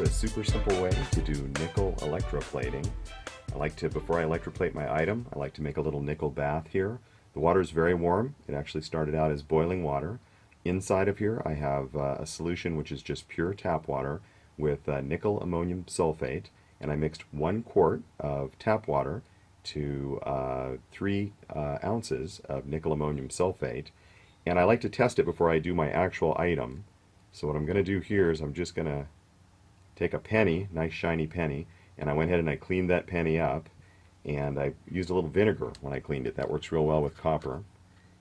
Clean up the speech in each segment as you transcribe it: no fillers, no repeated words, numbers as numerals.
a super simple way to do nickel electroplating. Before I electroplate my item, I like to make a little nickel bath here. The water is very warm. It actually started out as boiling water. Inside of here I have a solution which is just pure tap water with nickel ammonium sulfate, and I mixed 1 quart of tap water to 3 ounces of nickel ammonium sulfate, and I like to test it before I do my actual item. So what I'm going to do here is I'm just going to take a penny, nice shiny penny, and I went ahead and I cleaned that penny up, and I used a little vinegar when I cleaned it. That works real well with copper.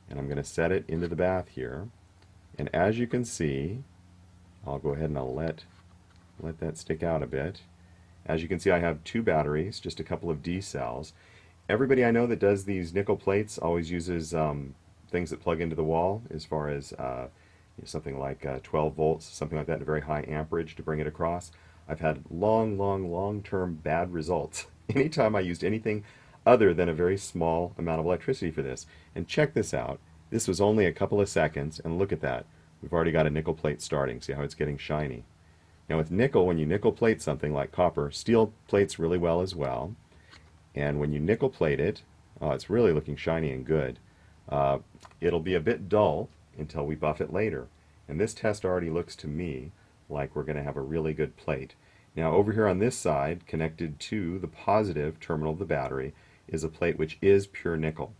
And I'm going to set it into the bath here, and as you can see, I'll go ahead and I'll let that stick out a bit. As you can see, I have 2 batteries, just a couple of D cells. Everybody I know that does these nickel plates always uses things that plug into the wall, as far as something like 12 volts, something like that, a very high amperage to bring it across. I've had long-term bad results anytime I used anything other than a very small amount of electricity for this. And check this out. This was only a couple of seconds, and look at that. We've already got a nickel plate starting. See how it's getting shiny? Now with nickel, when you nickel plate something like copper, steel plates really well as well. And when you nickel plate it, it's really looking shiny and good. It'll be a bit dull until we buff it later. And this test already looks to me like we're going to have a really good plate. Now over here on this side, connected to the positive terminal of the battery, is a plate which is pure nickel.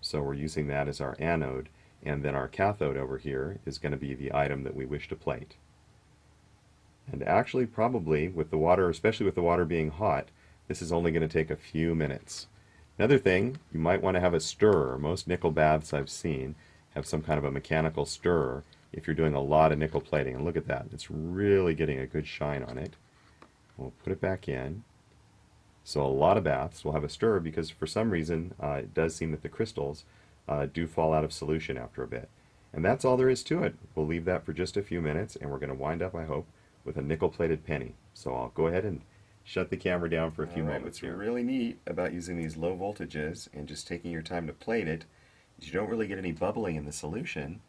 So we're using that as our anode, and then our cathode over here is going to be the item that we wish to plate. And actually, probably with the water, especially with the water being hot, this is only going to take a few minutes. Another thing, you might want to have a stirrer. Most nickel baths I've seen have some kind of a mechanical stirrer if you're doing a lot of nickel plating. And look at that, it's really getting a good shine on it. We'll put it back in. So a lot of baths will have a stirrer because for some reason it does seem that the crystals do fall out of solution after a bit. And that's all there is to it. We'll leave that for just a few minutes, and we're going to wind up, I hope, with a nickel-plated penny. So I'll go ahead and shut the camera down for a few moments here. What's really neat about using these low voltages and just taking your time to plate it is you don't really get any bubbling in the solution,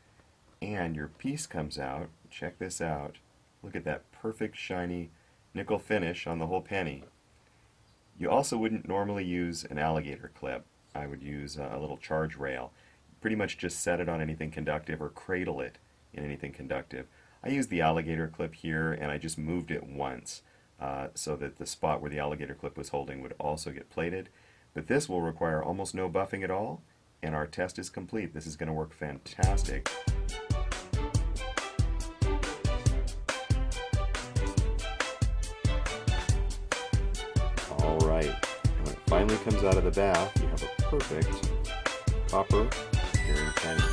and your piece comes out. Check this out. Look at that perfect shiny nickel finish on the whole penny. You also wouldn't normally use an alligator clip. I would use a little charge rail. Pretty much just set it on anything conductive or cradle it in anything conductive. I used the alligator clip here, and I just moved it once so that the spot where the alligator clip was holding would also get plated. But this will require almost no buffing at all, and our test is complete. This is going to work fantastic. Alright, when it finally comes out of the bath, you have a perfect copper bearing penny.